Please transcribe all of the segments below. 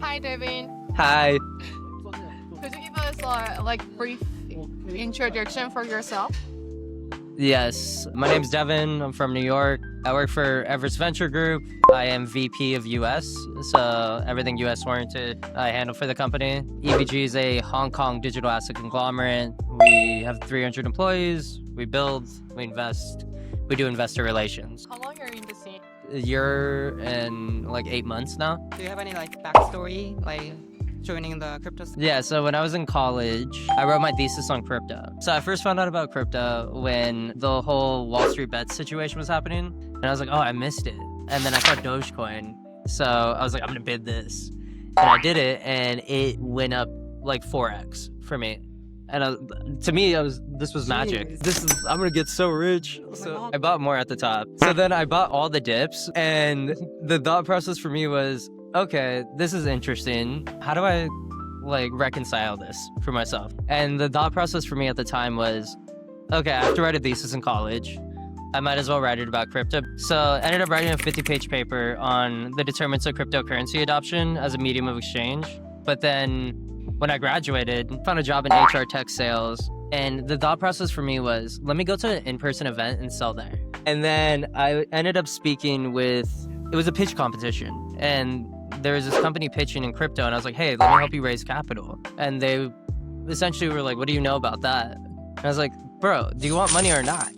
Hi, Devin. Hi. Could you give us a brief introduction for yourself? Yes, my name's Devin. I'm from New York. I work for Everest Venture Group. I am VP of US, so everything US oriented I handle for the company. EVG is a Hong Kong digital asset conglomerate. We have 300 employees. We build, we invest, we do investor relations. How long are you in the scene? A year and 8 months now. Do you have any backstory, joining the crypto? Yeah, so when I was in college, I wrote my thesis on crypto. So I first found out about crypto when the whole Wall Street bet situation was happening. And I was like, oh, I missed it. And then I saw Dogecoin. So I was like, I'm gonna bid this. And I did it, and it went up 4x for me. And to me, this was magic. I'm gonna get so rich. So I bought more at the top. So then I bought all the dips, and the thought process for me was, okay, this is interesting. How do I reconcile this for myself? And the thought process for me at the time was, okay, I have to write a thesis in college. I might as well write it about crypto. So I ended up writing a 50-page paper on the determinants of cryptocurrency adoption as a medium of exchange. But then when I graduated, found a job in HR tech sales. And the thought process for me was, let me go to an in-person event and sell there. And then I ended up speaking with, it was a pitch competition. And there was this company pitching in crypto, and I was like, hey, let me help you raise capital. And they essentially were like, what do you know about that? And I was like, bro, do you want money or not?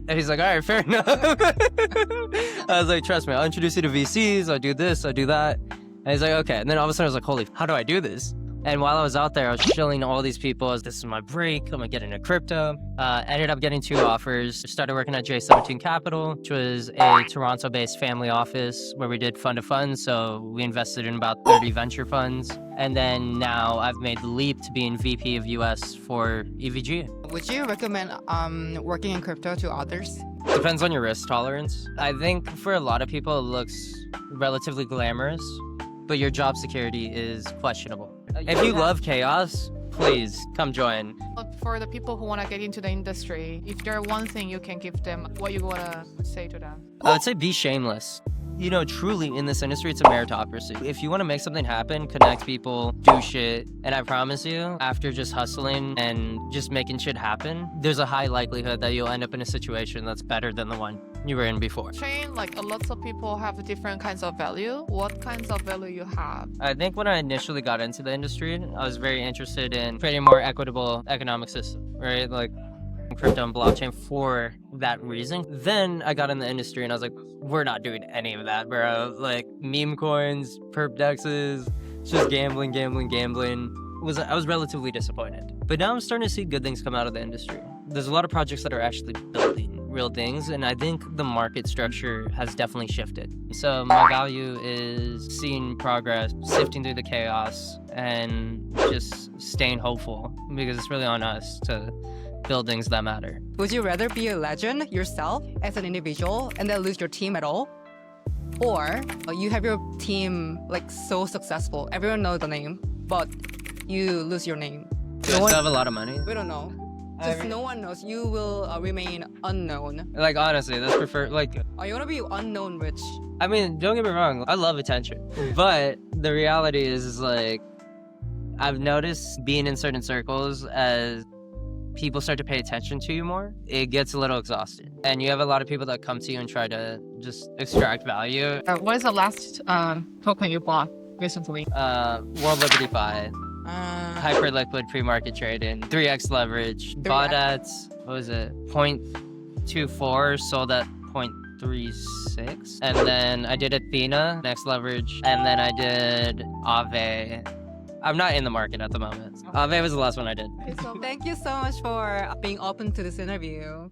And he's like, all right, fair enough. I was like, trust me, I'll introduce you to VCs, I'll do this, I'll do that. And he's like, okay. And then all of a sudden I was like, holy, how do I do this? And while I was out there, I was shilling all these people as this is my break, I'm gonna get into crypto. Ended up getting 2 offers. Started working at J17 Capital, which was a Toronto-based family office where we did fund of funds. So we invested in about 30 venture funds. And then now I've made the leap to being VP of US for EVG. Would you recommend working in crypto to others? Depends on your risk tolerance. I think for a lot of people, it looks relatively glamorous, but your job security is questionable. If you love chaos, please come join. For the people who want to get into the industry, if there's one thing you can give them, what you want to say to them? I would say be shameless. Truly in this industry, it's a meritocracy. If you want to make something happen, connect people, do shit, and I promise you, after just hustling and just making shit happen, there's a high likelihood that you'll end up in a situation that's better than the one you were in before. Shane, lots of people have different kinds of value. What kinds of value you have? I think when I initially got into the industry, I was very interested in creating a more equitable economic system, right? Crypto and blockchain for that reason. Then I got in the industry and I was like, we're not doing any of that, bro. Meme coins, perp dexes, it's just gambling. I was relatively disappointed. But now I'm starting to see good things come out of the industry. There's a lot of projects that are actually building real things, and I think the market structure has definitely shifted. So my value is seeing progress, sifting through the chaos, and just staying hopeful, because it's really on us to build things that matter. Would you rather be a legend yourself as an individual and then lose your team at all? Or you have your team so successful, everyone knows the name, but you lose your name? Do I still have a lot of money? We don't know. No one knows. You will remain unknown. Honestly, that's prefer Oh, you want to be unknown rich? I mean, don't get me wrong, I love attention. But the reality is I've noticed being in certain circles, as people start to pay attention to you more, it gets a little exhausting. And you have a lot of people that come to you and try to just extract value. What is the last token you bought recently? World Liberty Fi. Hyper liquid pre-market trading, 3x leverage, bought at, what was it, 0.24, sold at 0.36. And then I did Athena, next leverage, and then I did Aave. I'm not in the market at the moment. Aave was the last one I did. So thank you so much for being open to this interview.